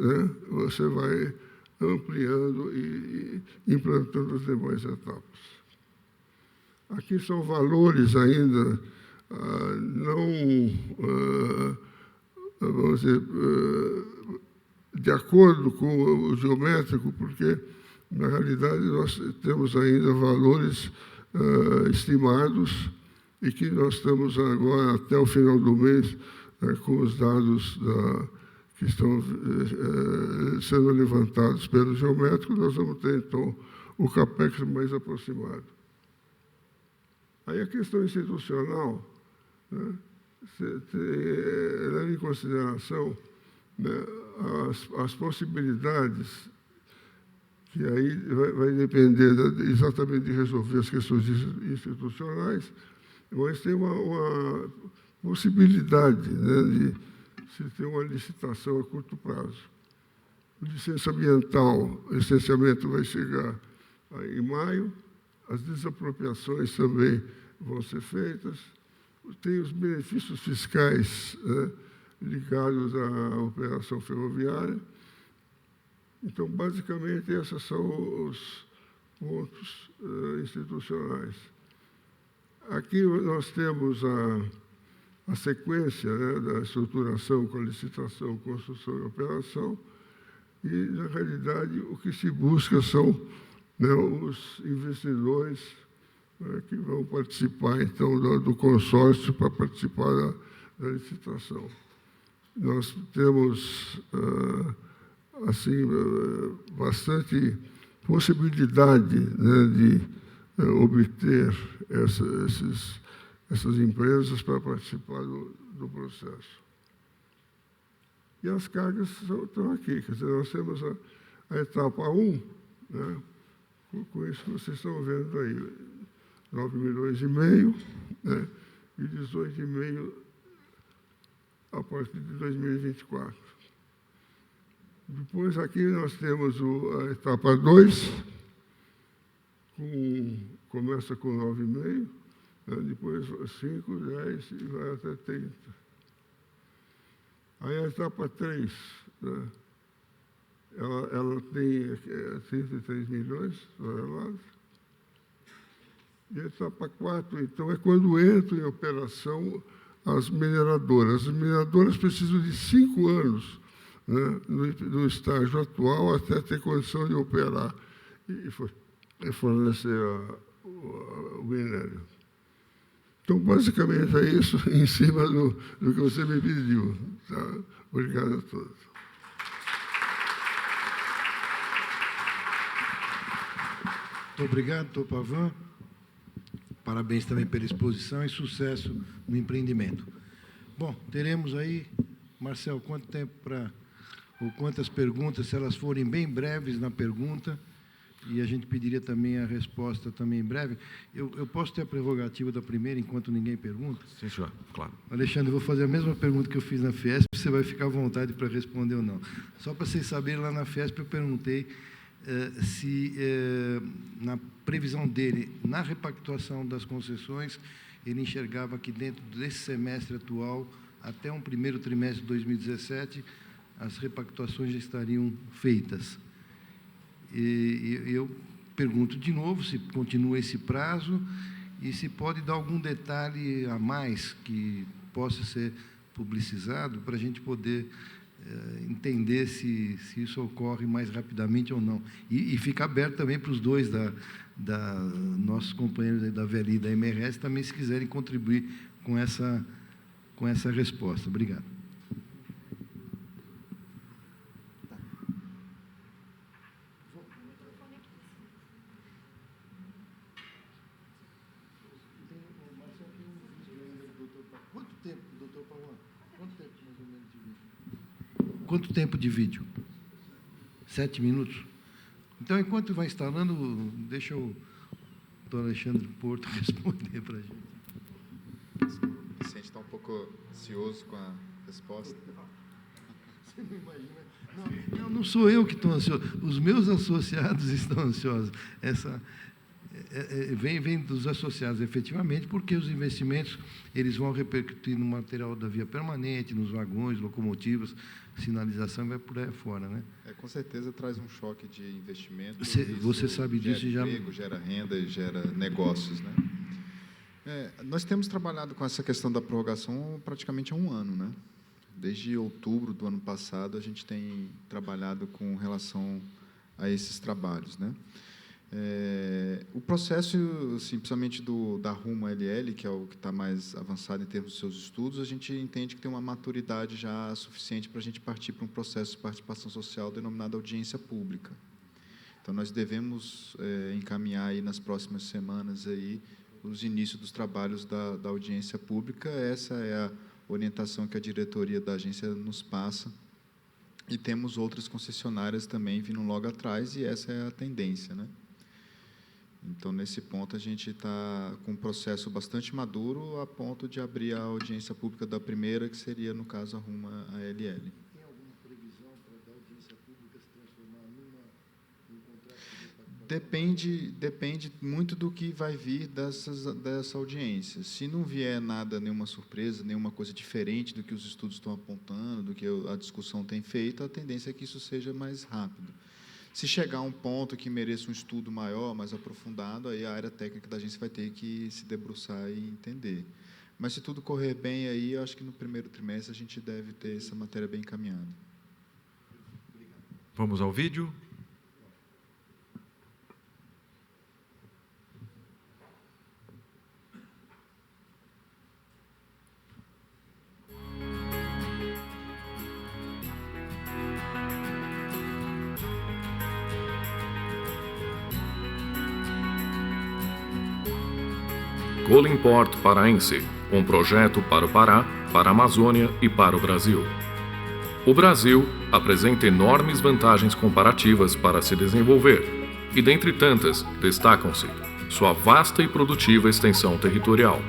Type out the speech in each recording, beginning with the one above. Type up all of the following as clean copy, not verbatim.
né, você vai ampliando e implantando as demais etapas. Aqui são valores ainda não, vamos dizer, de acordo com o geométrico, porque, na realidade, nós temos ainda valores estimados e que nós estamos agora, até o final do mês, com os dados que estão sendo levantados pelo geométrico, nós vamos ter, então, o CAPEX mais aproximado. Aí a questão institucional, né, leva em consideração, né, as possibilidades, que aí vai depender exatamente de resolver as questões institucionais, mas tem uma possibilidade, né, de se ter uma licitação a curto prazo. O licença ambiental, o licenciamento vai chegar em maio, as desapropriações também vão ser feitas, tem os benefícios fiscais, né, ligados à operação ferroviária. Então, basicamente, esses são os pontos institucionais. Aqui nós temos a sequência, né, da estruturação com a licitação, construção e operação, e, na realidade, o que se busca são, né, os investidores, né, que vão participar, então, do consórcio para participar da licitação. Nós temos, assim, bastante possibilidade, né, de obter essas empresas para participar do processo. E as cargas estão aqui. Quer dizer, nós temos a etapa 1, né, com isso que vocês estão vendo aí, 9,5 milhões, né, e 18,5 a partir de 2024. Depois, aqui nós temos a etapa 2, começa com 9,5, né, depois 5, 10 e vai até 30. Aí a etapa 3, né, ela tem 33 milhões toneladas. E a etapa 4, então, é quando entram em operação as mineradoras. As mineradoras precisam de 5 anos, né, no estágio atual, até ter condição de operar e fornecer o minério. Então, basicamente, é isso em cima do que você me pediu. Tá? Obrigado a todos. Muito obrigado, doutor Pavan. Parabéns também pela exposição e sucesso no empreendimento. Bom, teremos aí, Marcel, quanto tempo ou quantas perguntas, se elas forem bem breves na pergunta, e a gente pediria também a resposta também breve. Eu posso ter a prerrogativa da primeira, enquanto ninguém pergunta? Sim, senhor, claro. Alexandre, eu vou fazer a mesma pergunta que eu fiz na Fiesp, você vai ficar à vontade para responder ou não. Só para vocês saberem, lá na Fiesp eu perguntei se, na previsão dele, na repactuação das concessões, ele enxergava que dentro desse semestre atual, até um primeiro trimestre de 2017, as repactuações já estariam feitas. E eu pergunto de novo se continua esse prazo e se pode dar algum detalhe a mais que possa ser publicizado para a gente poder entender se isso ocorre mais rapidamente ou não. E fica aberto também para os dois, nossos companheiros aí da VLI e da MRS, também, se quiserem contribuir com essa resposta. Obrigado. Quanto tempo, doutor Pavan? Quanto tempo, mais ou menos, de vídeo? Quanto tempo de vídeo? 7 minutos? Então, enquanto vai instalando, deixa o doutor Alexandre Porto responder para a gente. O Vicente está um pouco ansioso com a resposta. Você não imagina? Não sou eu que estou ansioso. Os meus associados estão ansiosos. vem dos associados efetivamente, porque os investimentos eles vão repercutir no material da via permanente, nos vagões, locomotivas, sinalização e vai por aí fora, né? Com certeza traz um choque de investimento. Você sabe disso e já... Emprego, gera renda e gera negócios, né? Nós temos trabalhado com essa questão da prorrogação praticamente há um ano, né? Desde outubro do ano passado, a gente tem trabalhado com relação a esses trabalhos, né? O processo, assim, principalmente da Rumo LL, que é o que está mais avançado em termos dos seus estudos, a gente entende que tem uma maturidade já suficiente para a gente partir para um processo de participação social denominado audiência pública. Então, nós devemos encaminhar aí nas próximas semanas aí os inícios dos trabalhos da audiência pública. Essa é a orientação que a diretoria da agência nos passa. E temos outras concessionárias também vindo logo atrás, e essa é a tendência, né? Então, nesse ponto, a gente está com um processo bastante maduro, a ponto de abrir a audiência pública da primeira, que seria, no caso, a Rumo ALL. Tem alguma previsão para a audiência pública se transformar num contrato? Depende muito do que vai vir dessa audiência. Se não vier nenhuma surpresa, nenhuma coisa diferente do que os estudos estão apontando, do que a discussão tem feito, a tendência é que isso seja mais rápido. Se chegar a um ponto que mereça um estudo maior, mais aprofundado, aí a área técnica da agência vai ter que se debruçar e entender. Mas, se tudo correr bem, aí, eu acho que no primeiro trimestre a gente deve ter essa matéria bem encaminhada. Vamos ao vídeo. Colimport Paraense, um projeto para o Pará, para a Amazônia e para o Brasil. O Brasil apresenta enormes vantagens comparativas para se desenvolver, e dentre tantas, destacam-se sua vasta e produtiva extensão territorial,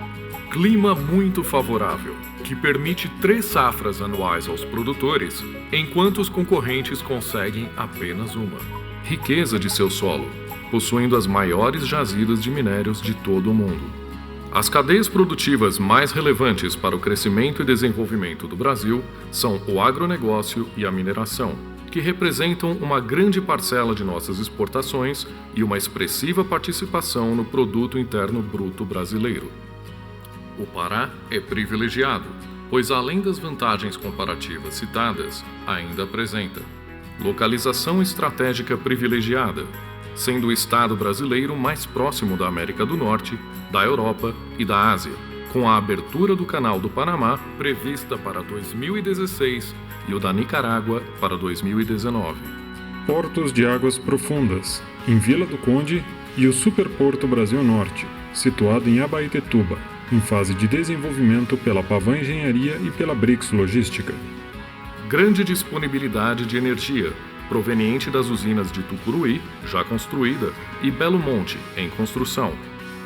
clima muito favorável, que permite 3 safras anuais aos produtores, enquanto os concorrentes conseguem apenas uma. Riqueza de seu solo, possuindo as maiores jazidas de minérios de todo o mundo. As cadeias produtivas mais relevantes para o crescimento e desenvolvimento do Brasil são o agronegócio e a mineração, que representam uma grande parcela de nossas exportações e uma expressiva participação no Produto Interno Bruto brasileiro. O Pará é privilegiado, pois além das vantagens comparativas citadas, ainda apresenta localização estratégica privilegiada, sendo o Estado brasileiro mais próximo da América do Norte, da Europa e da Ásia, com a abertura do Canal do Panamá prevista para 2016 e o da Nicarágua para 2019. Portos de águas profundas, em Vila do Conde, e o Superporto Brasil Norte, situado em Abaetetuba, em fase de desenvolvimento pela Pavan Engenharia e pela Brix Logística. Grande disponibilidade de energia, proveniente das usinas de Tucuruí, já construída, e Belo Monte, em construção,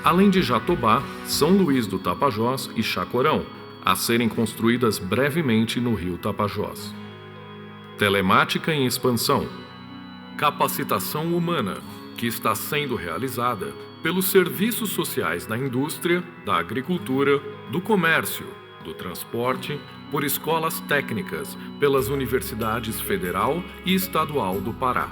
além de Jatobá, São Luís do Tapajós e Chacorão, a serem construídas brevemente no rio Tapajós. Telemática em expansão. Capacitação humana, que está sendo realizada pelos serviços sociais da indústria, da agricultura, do comércio, do transporte, por escolas técnicas, pelas universidades federal e estadual do Pará.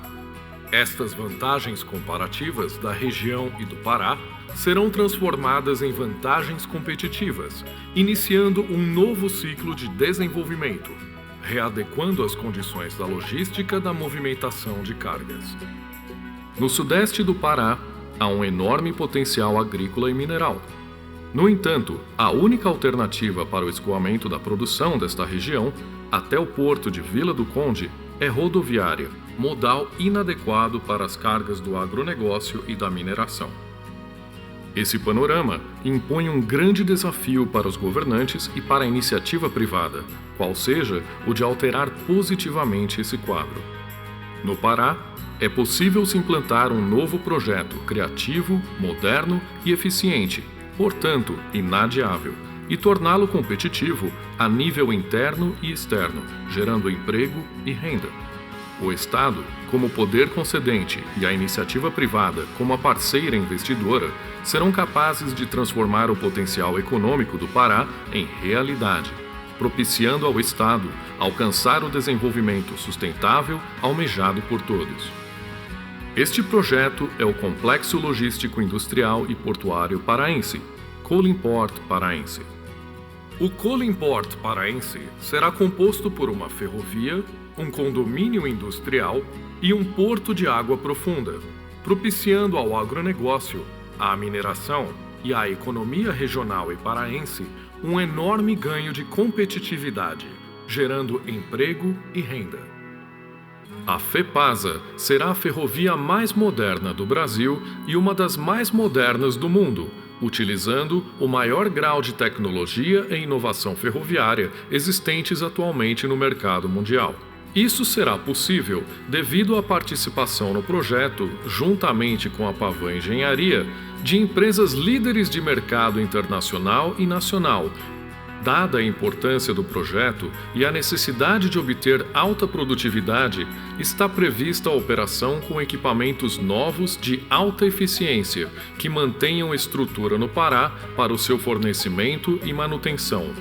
Estas vantagens comparativas da região e do Pará serão transformadas em vantagens competitivas, iniciando um novo ciclo de desenvolvimento, readequando as condições da logística da movimentação de cargas. No sudeste do Pará, há um enorme potencial agrícola e mineral. No entanto, a única alternativa para o escoamento da produção desta região, até o porto de Vila do Conde, é rodoviária, modal inadequado para as cargas do agronegócio e da mineração. Esse panorama impõe um grande desafio para os governantes e para a iniciativa privada, qual seja o de alterar positivamente esse quadro. No Pará, é possível se implantar um novo projeto criativo, moderno e eficiente, portanto, inadiável, e torná-lo competitivo a nível interno e externo, gerando emprego e renda. O Estado, como poder concedente, e a iniciativa privada, como a parceira investidora, serão capazes de transformar o potencial econômico do Pará em realidade, propiciando ao Estado alcançar o desenvolvimento sustentável almejado por todos. Este projeto é o Complexo Logístico Industrial e Portuário Paraense, Colimport Paraense. O Colimport Paraense será composto por uma ferrovia, um condomínio industrial e um porto de água profunda, propiciando ao agronegócio, à mineração e à economia regional e paraense um enorme ganho de competitividade, gerando emprego e renda. A FEPASA será a ferrovia mais moderna do Brasil e uma das mais modernas do mundo, utilizando o maior grau de tecnologia e inovação ferroviária existentes atualmente no mercado mundial. Isso será possível devido à participação no projeto, juntamente com a Pavan Engenharia, de empresas líderes de mercado internacional e nacional. Dada a importância do projeto e a necessidade de obter alta produtividade, está prevista a operação com equipamentos novos de alta eficiência, que mantenham estrutura no Pará para o seu fornecimento e manutenção.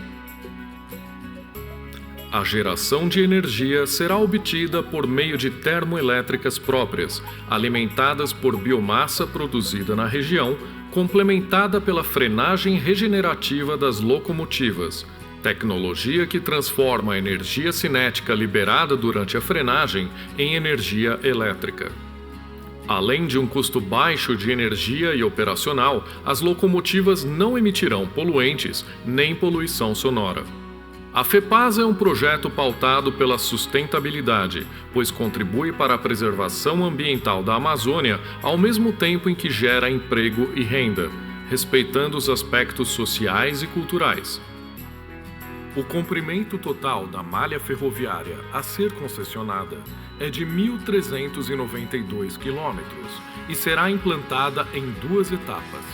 A geração de energia será obtida por meio de termoelétricas próprias, alimentadas por biomassa produzida na região, complementada pela frenagem regenerativa das locomotivas, tecnologia que transforma a energia cinética liberada durante a frenagem em energia elétrica. Além de um custo baixo de energia e operacional, as locomotivas não emitirão poluentes nem poluição sonora. A FEPASA é um projeto pautado pela sustentabilidade, pois contribui para a preservação ambiental da Amazônia ao mesmo tempo em que gera emprego e renda, respeitando os aspectos sociais e culturais. O comprimento total da malha ferroviária a ser concessionada é de 1.392 quilômetros e será implantada em 2 etapas.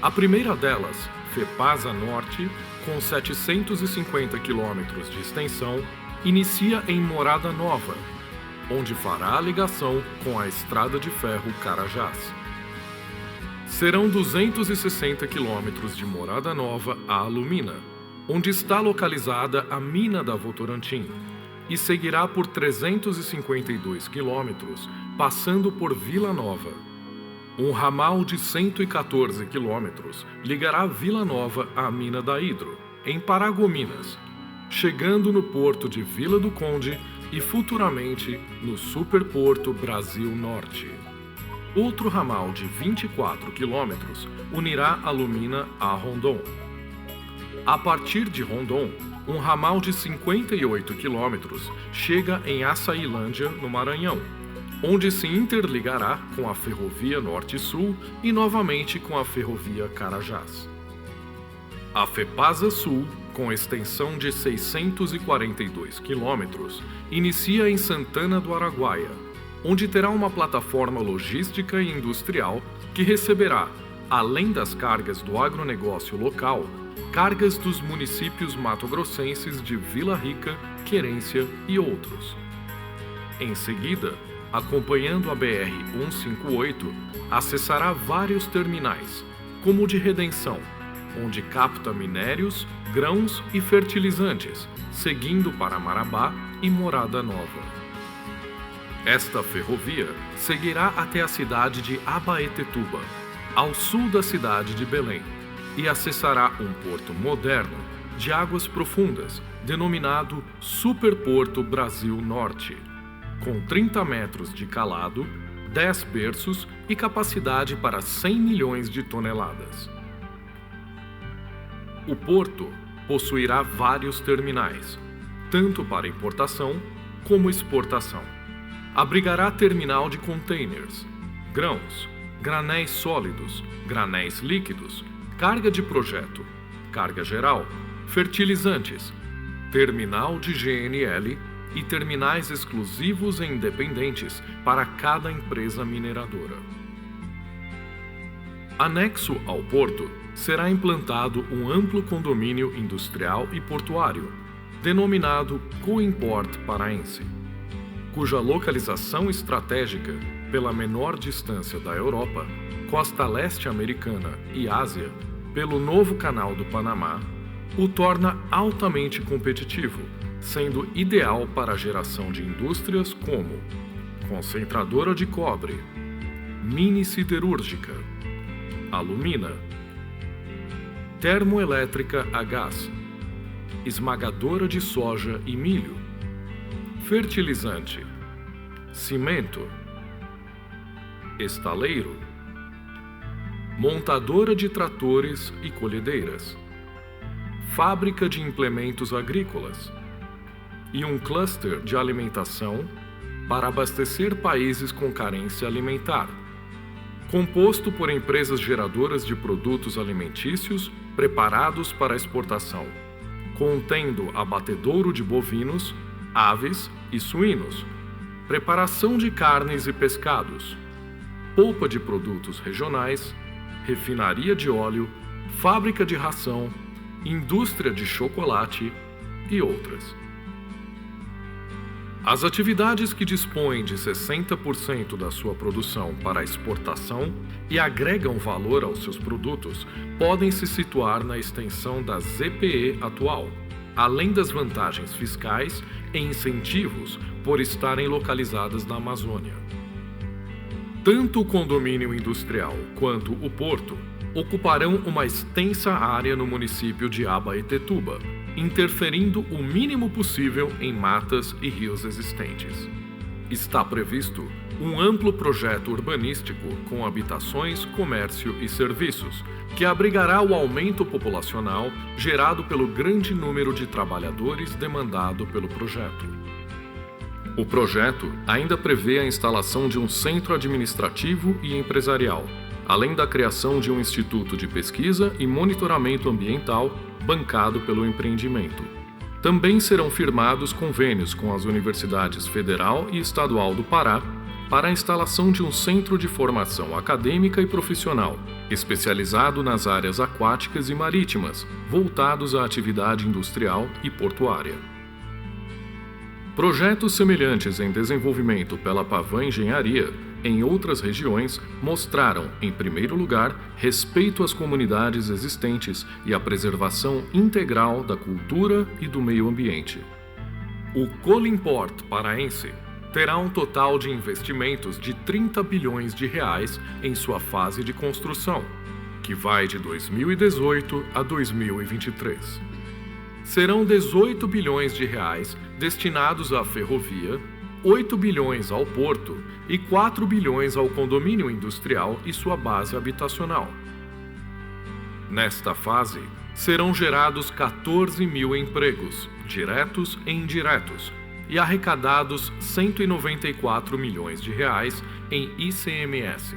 A primeira delas, FEPASA Norte, com 750 quilômetros de extensão, inicia em Morada Nova, onde fará a ligação com a Estrada de Ferro Carajás. Serão 260 quilômetros de Morada Nova a Alumina, onde está localizada a mina da Votorantim, e seguirá por 352 quilômetros, passando por Vila Nova. Um ramal de 114 quilômetros ligará Vila Nova à mina da Hidro, em Paragominas, chegando no porto de Vila do Conde e futuramente no Superporto Brasil Norte. Outro ramal de 24 quilômetros unirá Alumina a Rondon. A partir de Rondon, um ramal de 58 quilômetros chega em Açailândia, no Maranhão, onde se interligará com a Ferrovia Norte-Sul e novamente com a Ferrovia Carajás. A FEPASA Sul, com extensão de 642 quilômetros, inicia em Santana do Araguaia, onde terá uma plataforma logística e industrial que receberá, além das cargas do agronegócio local, cargas dos municípios mato-grossenses de Vila Rica, Querência e outros. Em seguida, acompanhando a BR-158, acessará vários terminais, como o de Redenção, onde capta minérios, grãos e fertilizantes, seguindo para Marabá e Morada Nova. Esta ferrovia seguirá até a cidade de Abaetetuba, ao sul da cidade de Belém, e acessará um porto moderno, de águas profundas, denominado Superporto Brasil Norte, com 30 metros de calado, 10 berços e capacidade para 100 milhões de toneladas. O porto possuirá vários terminais, tanto para importação como exportação. Abrigará terminal de containers, grãos, granéis sólidos, granéis líquidos, carga de projeto, carga geral, fertilizantes, terminal de GNL e terminais exclusivos e independentes para cada empresa mineradora. Anexo ao porto, será implantado um amplo condomínio industrial e portuário, denominado Colimport Paraense, cuja localização estratégica, pela menor distância da Europa, costa leste americana e Ásia, pelo novo Canal do Panamá, o torna altamente competitivo, sendo ideal para a geração de indústrias como concentradora de cobre, mini siderúrgica, alumina, termoelétrica a gás, esmagadora de soja e milho, fertilizante, cimento, estaleiro, montadora de tratores e colhedeiras, fábrica de implementos agrícolas e um cluster de alimentação para abastecer países com carência alimentar, composto por empresas geradoras de produtos alimentícios preparados para exportação, contendo abatedouro de bovinos, aves e suínos, preparação de carnes e pescados, polpa de produtos regionais, refinaria de óleo, fábrica de ração, indústria de chocolate e outras. As atividades que dispõem de 60% da sua produção para exportação e agregam valor aos seus produtos podem se situar na extensão da ZPE atual, além das vantagens fiscais e incentivos por estarem localizadas na Amazônia. Tanto o condomínio industrial quanto o porto ocuparão uma extensa área no município de Abaetetuba, interferindo o mínimo possível em matas e rios existentes. Está previsto um amplo projeto urbanístico com habitações, comércio e serviços, que abrigará o aumento populacional gerado pelo grande número de trabalhadores demandado pelo projeto. O projeto ainda prevê a instalação de um centro administrativo e empresarial, além da criação de um instituto de pesquisa e monitoramento ambiental bancado pelo empreendimento. Também serão firmados convênios com as Universidades Federal e Estadual do Pará para a instalação de um centro de formação acadêmica e profissional, especializado nas áreas aquáticas e marítimas, voltados à atividade industrial e portuária. Projetos semelhantes em desenvolvimento pela Pavan Engenharia em outras regiões mostraram, em primeiro lugar, respeito às comunidades existentes e a preservação integral da cultura e do meio ambiente. O Colimport paraense terá um total de investimentos de 30 bilhões de reais em sua fase de construção, que vai de 2018 a 2023. Serão 18 bilhões de reais destinados à ferrovia, 8 bilhões ao porto e 4 bilhões ao condomínio industrial e sua base habitacional. Nesta fase, serão gerados 14 mil empregos, diretos e indiretos, e arrecadados 194 milhões de reais em ICMS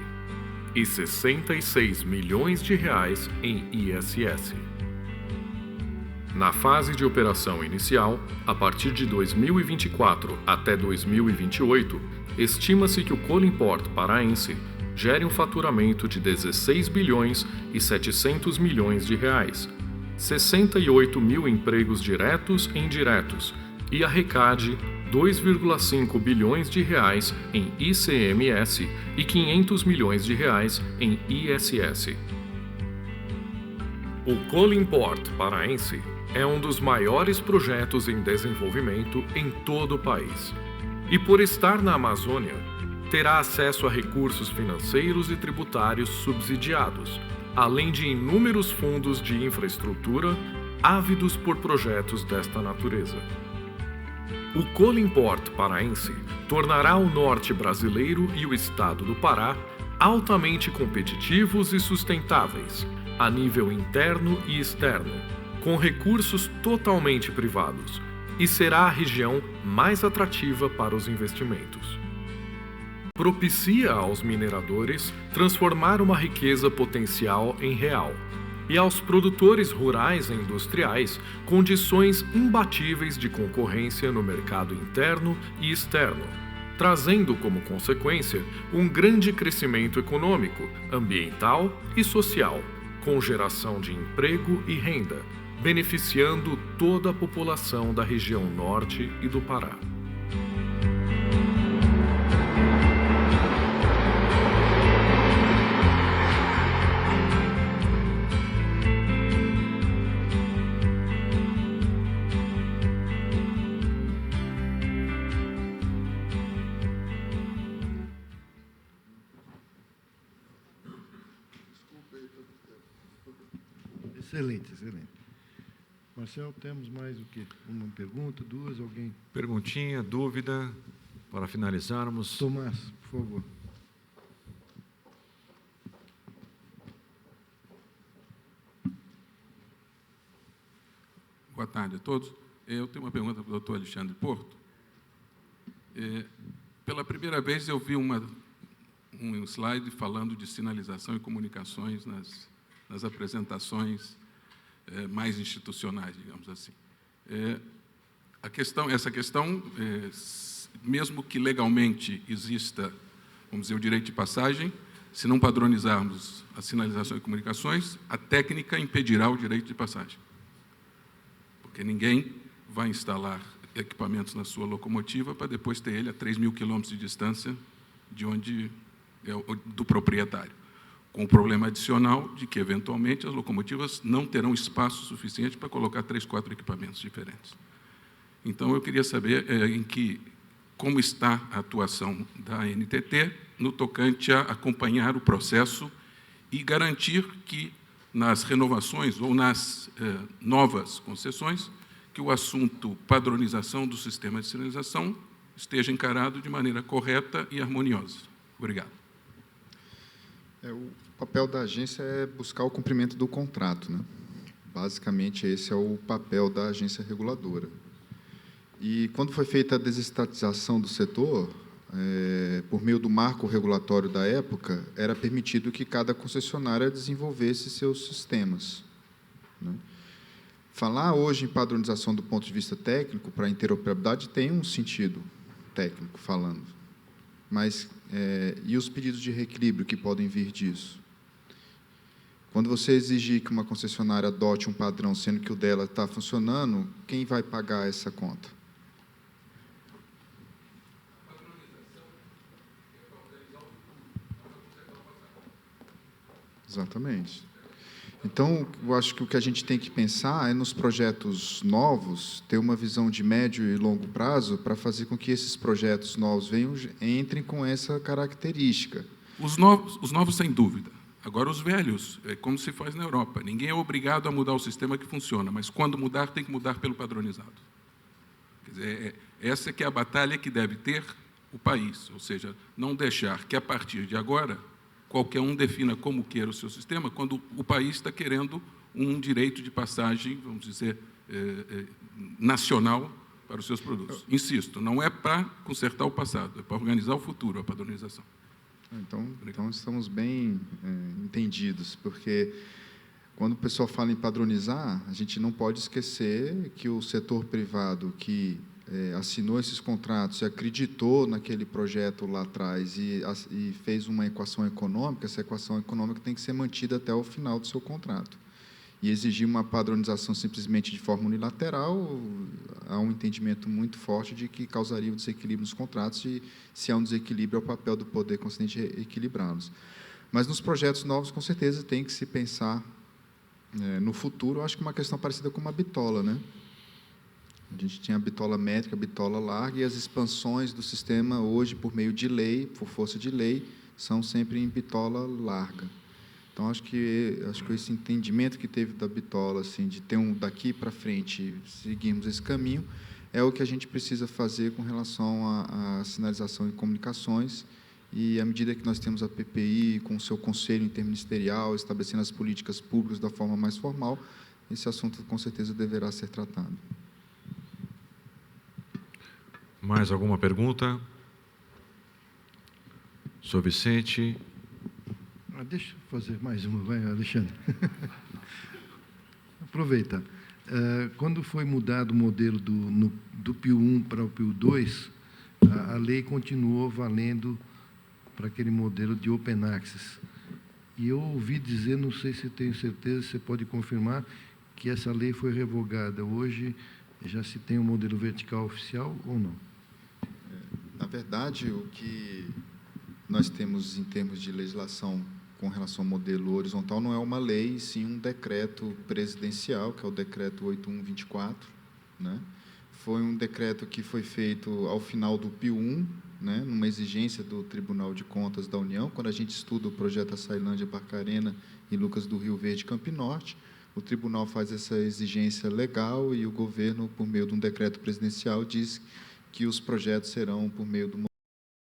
e 66 milhões de reais em ISS. Na fase de operação inicial, a partir de 2024 até 2028, estima-se que o Colimport paraense gere um faturamento de 16 bilhões e 700 milhões de reais, 68 mil empregos diretos e indiretos e arrecade 2,5 bilhões de reais em ICMS e 500 milhões de reais em ISS. O Colimport paraense é um dos maiores projetos em desenvolvimento em todo o país. E por estar na Amazônia, terá acesso a recursos financeiros e tributários subsidiados, além de inúmeros fundos de infraestrutura ávidos por projetos desta natureza. O Colimport paraense tornará o norte brasileiro e o estado do Pará altamente competitivos e sustentáveis, a nível interno e externo, com recursos totalmente privados, e será a região mais atrativa para os investimentos. Propicia aos mineradores transformar uma riqueza potencial em real, e aos produtores rurais e industriais condições imbatíveis de concorrência no mercado interno e externo, trazendo como consequência um grande crescimento econômico, ambiental e social, com geração de emprego e renda, beneficiando toda a população da região norte e do Pará. Excelente, excelente. Marcelo, temos mais o quê? Uma pergunta, duas, alguém? Perguntinha, dúvida, para finalizarmos. Tomás, por favor. Boa tarde a todos. Eu tenho uma pergunta para o doutor Alexandre Porto. Pela primeira vez eu vi um slide falando de sinalização e comunicações nas apresentações mais institucionais, digamos assim. Essa questão, mesmo que legalmente exista, vamos dizer, o direito de passagem, se não padronizarmos a sinalização e comunicações, a técnica impedirá o direito de passagem. Porque ninguém vai instalar equipamentos na sua locomotiva para depois ter ele a 3.000 quilômetros de distância de onde do proprietário. Com o problema adicional de que, eventualmente, as locomotivas não terão espaço suficiente para colocar 3, 4 equipamentos diferentes. Então, eu queria saber como está a atuação da ANTT no tocante a acompanhar o processo e garantir que, nas renovações ou nas novas concessões, que o assunto padronização do sistema de sinalização esteja encarado de maneira correta e harmoniosa. Obrigado. O papel da agência é buscar o cumprimento do contrato, né? Basicamente, esse é o papel da agência reguladora. E, quando foi feita a desestatização do setor, por meio do marco regulatório da época, era permitido que cada concessionária desenvolvesse seus sistemas, né? Falar hoje em padronização do ponto de vista técnico para interoperabilidade tem um sentido técnico falando, mas e os pedidos de reequilíbrio que podem vir disso? Quando você exigir que uma concessionária adote um padrão, sendo que o dela está funcionando, quem vai pagar essa conta? Exatamente. Então, eu acho que o que a gente tem que pensar é nos projetos novos, ter uma visão de médio e longo prazo para fazer com que esses projetos novos entrem com essa característica. Os novos, sem dúvida. Agora, os velhos, é como se faz na Europa. Ninguém é obrigado a mudar o sistema que funciona, mas, quando mudar, tem que mudar pelo padronizado. Quer dizer, essa que é a batalha que deve ter o país, ou seja, não deixar que, a partir de agora, qualquer um defina como queira o seu sistema, quando o país está querendo um direito de passagem, vamos dizer, nacional para os seus produtos. Insisto, não é para consertar o passado, é para organizar o futuro, a padronização. Então estamos bem entendidos, porque, quando o pessoal fala em padronizar, a gente não pode esquecer que o setor privado que assinou esses contratos e acreditou naquele projeto lá atrás e fez uma equação econômica, essa equação econômica tem que ser mantida até o final do seu contrato. E exigir uma padronização simplesmente de forma unilateral, há um entendimento muito forte de que causaria um desequilíbrio nos contratos, e, se há um desequilíbrio, é o papel do poder concedente equilibrá-los. Mas, nos projetos novos, com certeza, tem que se pensar no futuro. Eu acho que é uma questão parecida com uma bitola, né? A gente tinha a bitola métrica, a bitola larga, e as expansões do sistema hoje, por meio de lei, por força de lei, são sempre em bitola larga. Então, acho que esse entendimento que teve da bitola, assim, de ter daqui para frente, seguirmos esse caminho, é o que a gente precisa fazer com relação à sinalização e comunicações, e, à medida que nós temos a PPI, com o seu conselho interministerial, estabelecendo as políticas públicas da forma mais formal, esse assunto, com certeza, deverá ser tratado. Mais alguma pergunta? Sr. Vicente. Deixa eu fazer mais uma, vai, Alexandre. Aproveita. Quando foi mudado o modelo do PIO 1 para o PIO 2, a lei continuou valendo para aquele modelo de Open Access. E eu ouvi dizer, não sei se tenho certeza, você pode confirmar, que essa lei foi revogada. Hoje já se tem um modelo vertical oficial ou não? Na verdade, o que nós temos em termos de legislação com relação ao modelo horizontal não é uma lei, sim um decreto presidencial, que é o decreto 8124, né? Foi um decreto que foi feito ao final do PIO 1, né, numa exigência do Tribunal de Contas da União, quando a gente estuda o projeto Açailândia, Barcarena e Lucas do Rio Verde, Campinorte, o tribunal faz essa exigência legal e o governo, por meio de um decreto presidencial, diz que os projetos serão por meio do